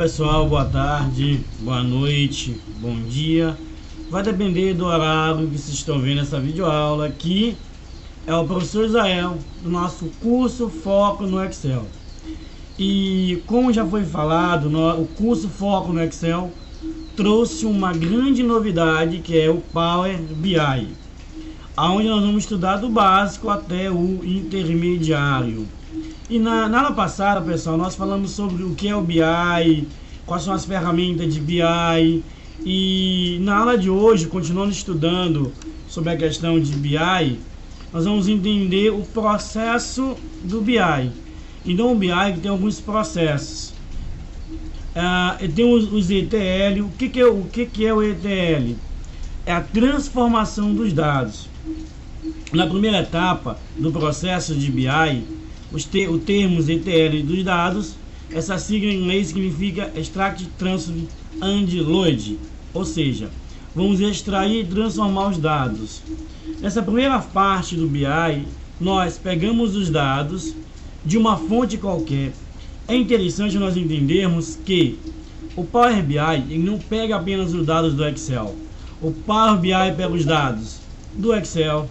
pessoal, boa tarde, boa noite, bom dia. Vai depender do horário que vocês estão vendo essa videoaula. Aqui é o professor Israel do nosso curso Foco no Excel. E como já foi falado, o curso Foco no Excel trouxe uma grande novidade, que é o Power BI, onde nós vamos estudar do básico até o intermediário. E na aula passada, pessoal, nós falamos sobre o que é o BI, quais são as ferramentas de BI. E na aula de hoje, continuando estudando sobre a questão de BI, nós vamos entender o processo do BI. Então o BI tem alguns processos. Tem os ETL. O que é o ETL? É a transformação dos dados. Na primeira etapa do processo de BI, o termo ETL dos dados, essa sigla em inglês significa Extract, Transfer and Load, ou seja, vamos extrair e transformar os dados. Nessa primeira parte do BI, nós pegamos os dados de uma fonte qualquer. É interessante nós entendermos que o Power BI ele não pega apenas os dados do Excel. O Power BI pega os dados do Excel,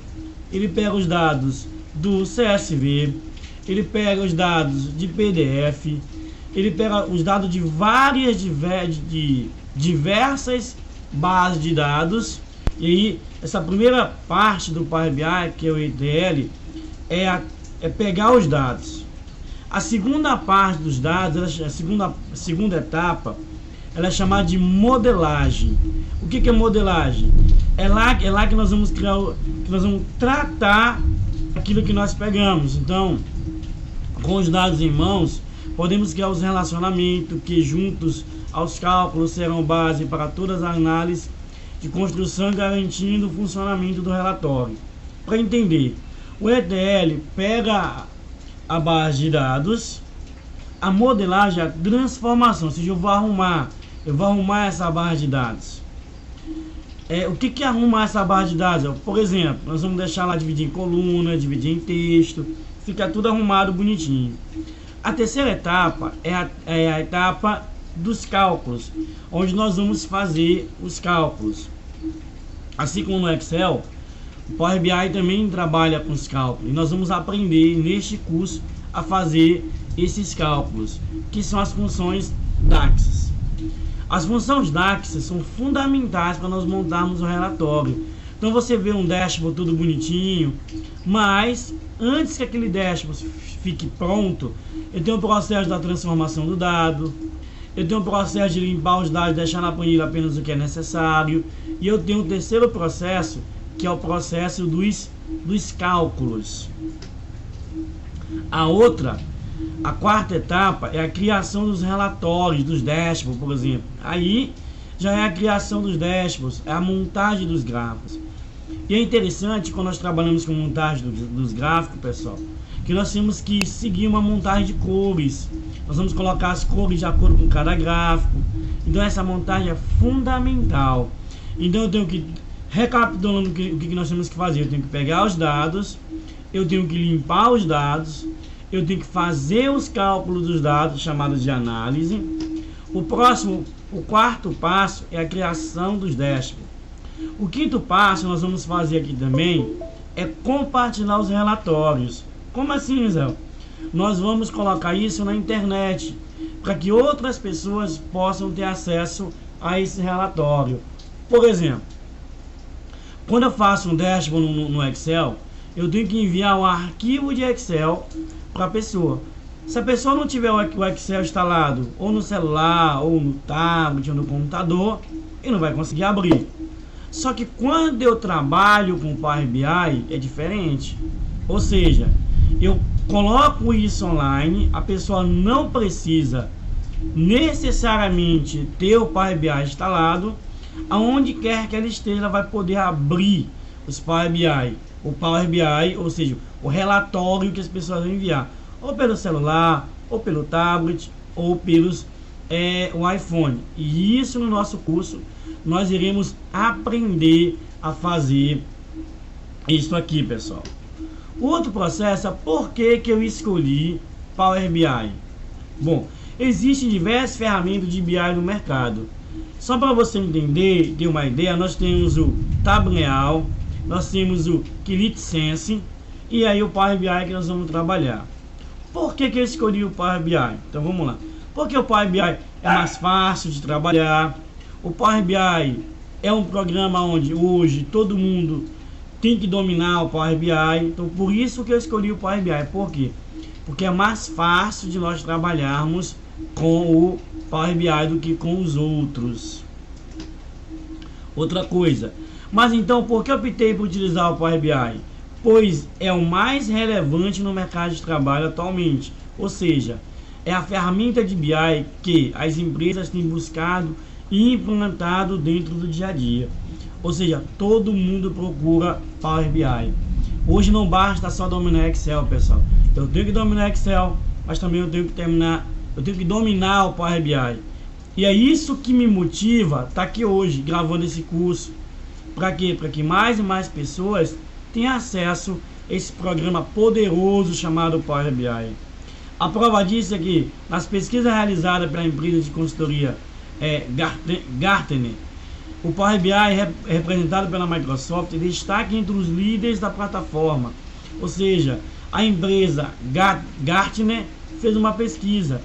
ele pega os dados do CSV, ele pega os dados de PDF, ele pega os dados de diversas bases de dados. E aí, essa primeira parte do Power BI, que é o ETL, é pegar os dados. A segunda parte dos dados, a segunda etapa, ela é chamada de modelagem. O que é modelagem? É lá que nós vamos criar, que nós vamos tratar aquilo que nós pegamos. Então, com os dados em mãos, podemos criar os relacionamentos que, juntos aos cálculos, serão base para todas as análises de construção, garantindo o funcionamento do relatório. Para entender, o ETL pega a base de dados, a modelagem, a transformação, ou seja, eu vou arrumar essa base de dados. O que é arrumar essa base de dados? Por exemplo, nós vamos deixar lá dividir em coluna, dividir em texto, fica tudo arrumado bonitinho. A terceira etapa é a etapa dos cálculos, onde nós vamos fazer os cálculos. Assim como no Excel, o Power BI também trabalha com os cálculos. E nós vamos aprender neste curso a fazer esses cálculos, que são as funções DAX. As funções DAX são fundamentais para nós montarmos o relatório. Então você vê um dashboard tudo bonitinho, mas antes que aquele dashboard fique pronto, eu tenho o processo da transformação do dado, eu tenho o processo de limpar os dados, deixar na planilha apenas o que é necessário, e eu tenho o terceiro processo, que é o processo dos cálculos. A quarta etapa é a criação dos relatórios, dos dashboards, por exemplo. Aí já é a criação dos dashboards, é a montagem dos gráficos. E é interessante quando nós trabalhamos com montagem dos gráficos, pessoal, que nós temos que seguir uma montagem de cores. Nós vamos colocar as cores de acordo com cada gráfico. Então essa montagem é fundamental. Então eu tenho que, recapitulando o que nós temos que fazer, eu tenho que pegar os dados, eu tenho que limpar os dados, eu tenho que fazer os cálculos dos dados, chamados de análise. O quarto passo é a criação dos dashboards. O quinto passo nós vamos fazer aqui também é compartilhar os relatórios. Como assim, Zé? Nós vamos colocar isso na internet para que outras pessoas possam ter acesso a esse relatório. Por exemplo, quando eu faço um dashboard no Excel, eu tenho que enviar um arquivo de Excel para a pessoa. Se a pessoa não tiver o Excel instalado ou no celular, ou no tablet, ou no computador, ele não vai conseguir abrir. Só que quando eu trabalho com o Power BI é diferente. Ou seja, eu coloco isso online, a pessoa não precisa necessariamente ter o Power BI instalado. Aonde quer que ela esteja, ela vai poder abrir os Power BI. O Power BI, ou seja, o relatório que as pessoas vão enviar, ou pelo celular, ou pelo tablet, ou pelos o iPhone. E isso no nosso curso nós iremos aprender a fazer isso aqui, pessoal. O outro processo é por que eu escolhi Power BI. Bom, Existem diversas ferramentas de BI no mercado. Só para você entender, ter uma ideia, nós temos o Tableau, nós temos o Qlik Sense e aí o Power BI que nós vamos trabalhar. Por que eu escolhi o Power BI? Então vamos lá. Porque o Power BI é mais fácil de trabalhar. O Power BI é um programa onde hoje todo mundo tem que dominar o Power BI. Então por isso que eu escolhi o Power BI. Por quê? Porque é mais fácil de nós trabalharmos com o Power BI do que com os outros. Outra coisa. Mas então por que eu optei por utilizar o Power BI? Pois é o mais relevante no mercado de trabalho atualmente. Ou seja, é a ferramenta de BI que as empresas têm buscado e implantado dentro do dia a dia. Ou seja, todo mundo procura Power BI. Hoje não basta só dominar Excel, pessoal. Eu tenho que dominar Excel, mas também eu tenho que dominar o Power BI. E é isso que me motiva estar aqui hoje gravando esse curso. Para quê? Para que mais e mais pessoas tenham acesso a esse programa poderoso chamado Power BI. A prova disso é que nas pesquisas realizadas pela empresa de consultoria Gartner, o Power BI representado pela Microsoft destaca entre os líderes da plataforma. Ou seja, a empresa Gartner fez uma pesquisa.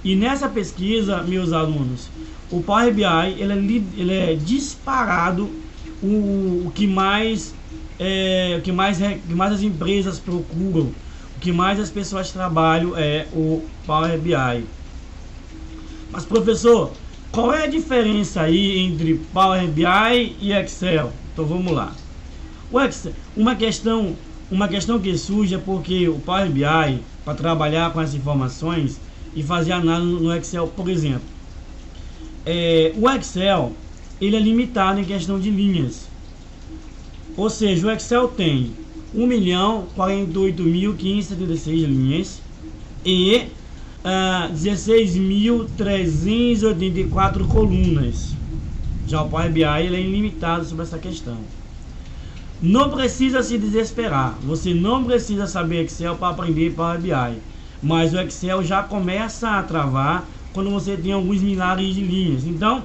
E nessa pesquisa, meus alunos, o Power BI ele é disparado o que mais as empresas procuram, o que mais as pessoas trabalham é o Power BI. Mas professor, qual é a diferença aí entre Power BI e Excel? Então vamos lá. O Excel, uma questão que surge é porque o Power BI, para trabalhar com as informações e fazer análise no Excel, por exemplo, o Excel ele é limitado em questão de linhas. Ou seja, o Excel tem 1.048.576 linhas e 16.384 colunas. Já o Power BI ele é ilimitado sobre essa questão. Não precisa se desesperar. Você não precisa saber Excel para aprender Power BI. Mas o Excel já começa a travar quando você tem alguns milhares de linhas. Então,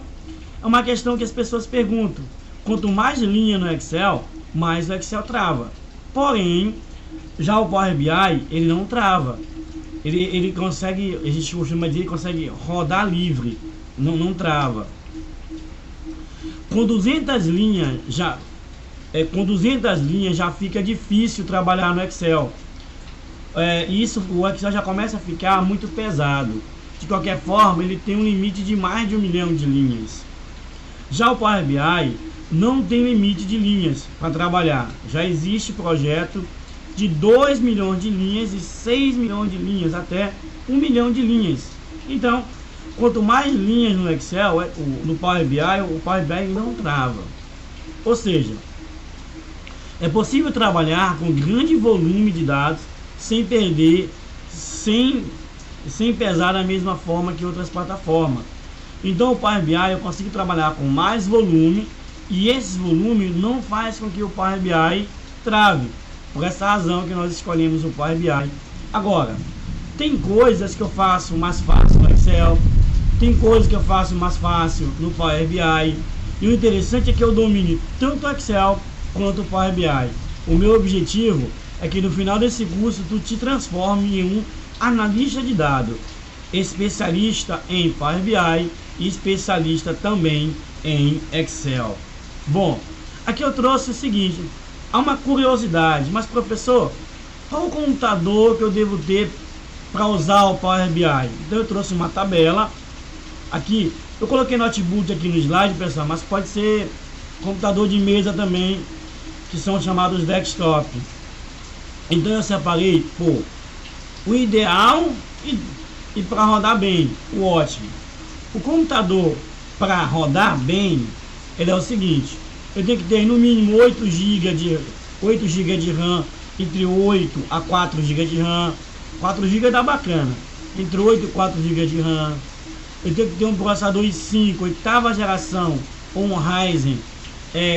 é uma questão que as pessoas perguntam. Quanto mais linha no Excel, mais o Excel trava. Porém, já o Power BI, ele não trava. Ele consegue, a gente costuma dizer, ele consegue rodar livre. Não trava. Com 200 linhas já fica difícil trabalhar no Excel. O Excel já começa a ficar muito pesado. De qualquer forma, ele tem um limite de mais de 1 milhão de linhas. Já o Power BI não tem limite de linhas para trabalhar. Já existe projeto de 2 milhões de linhas e 6 milhões de linhas, até 1 milhão de linhas. Então, quanto mais linhas no Excel, no Power BI, o Power BI não trava. Ou seja, é possível trabalhar com grande volume de dados sem perder, sem pesar da mesma forma que outras plataformas. Então o Power BI eu consigo trabalhar com mais volume e esse volume não faz com que o Power BI trave. Por essa razão que nós escolhemos o Power BI. Agora, tem coisas que eu faço mais fácil no Excel, tem coisas que eu faço mais fácil no Power BI. E o interessante é que eu domine tanto o Excel quanto o Power BI. O meu objetivo é que no final desse curso tu te transforme em um analista de dados, especialista em Power BI e especialista também em Excel. Bom, aqui eu trouxe o seguinte, há uma curiosidade, mas professor, qual o computador que eu devo ter para usar o Power BI? Então eu trouxe uma tabela, aqui, eu coloquei notebook aqui no slide, pessoal, mas pode ser computador de mesa também, que são chamados desktop. Então eu separei por o ideal e para rodar bem, o ótimo. O computador para rodar bem, ele é o seguinte, eu tenho que ter no mínimo 8 GB de RAM, entre 8 a 4 GB de RAM, 4 GB dá bacana, entre 8 e 4 GB de RAM. Eu tenho que ter um processador i5, 8ª geração, ou um Ryzen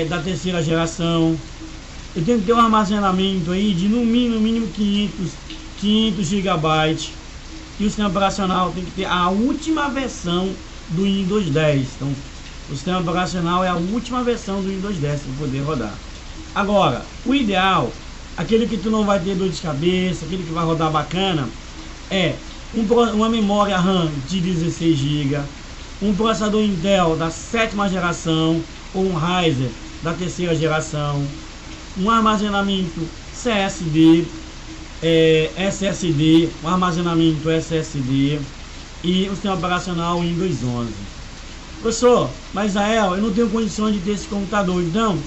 da 3ª geração. Eu tenho que ter um armazenamento aí de no mínimo 500 GB. e o sistema operacional tem que ter a última versão do Windows 10. Então, o sistema operacional é a última versão do Windows 10 para poder rodar. Agora, o ideal, aquele que tu não vai ter dor de cabeça, aquele que vai rodar bacana, é uma memória RAM de 16 GB, um processador Intel da 7ª geração ou um Ryzen da 3ª geração, um armazenamento CSD, SSD, um armazenamento SSD e um sistema operacional Windows 11. Professor, mas eu não tenho condições de ter esse computador. Então,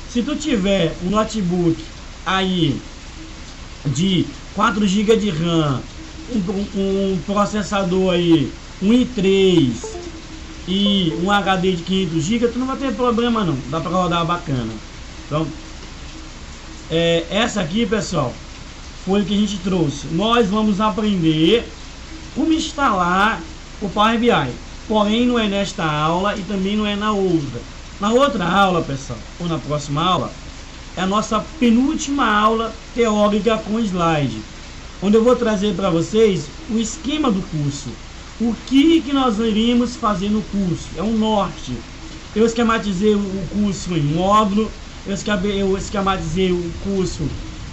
se tu tiver um notebook aí de 4 GB de RAM, um processador aí, um i3 e um HD de 500 GB, tu não vai ter problema não, dá para rodar bacana. Então, essa aqui, pessoal, foi o que a gente trouxe. Nós vamos aprender como instalar o Power BI, porém não é nesta aula e também não é na outra. Na outra aula, pessoal, ou na próxima aula, é a nossa penúltima aula teórica com slide, onde eu vou trazer para vocês o esquema do curso, o que nós iríamos fazer no curso, é um norte. Eu esquematizei o curso em módulo, eu esquematizei o curso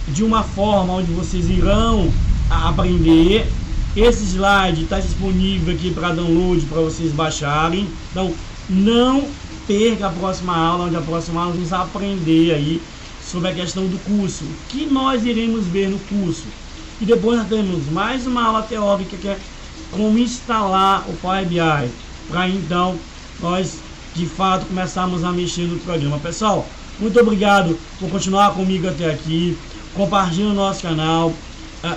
de uma forma onde vocês irão aprender. Esse slide está disponível aqui para download, para vocês baixarem. Então, não perca a próxima aula, onde a próxima aula vamos aprender aí sobre a questão do curso, o que nós iremos ver no curso. E depois nós temos mais uma aula teórica que é como instalar o Power BI, para então nós de fato começarmos a mexer no programa. Pessoal, muito obrigado por continuar comigo até aqui. Compartilhe o nosso canal,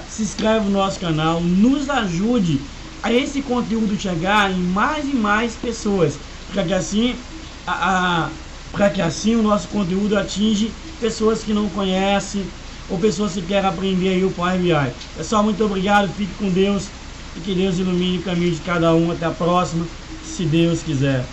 se inscreve no nosso canal, nos ajude a esse conteúdo chegar em mais e mais pessoas, para que assim o nosso conteúdo atinge pessoas que não conhecem ou pessoas que querem aprender aí o Power BI. Pessoal, muito obrigado, fique com Deus e que Deus ilumine o caminho de cada um. Até a próxima, se Deus quiser.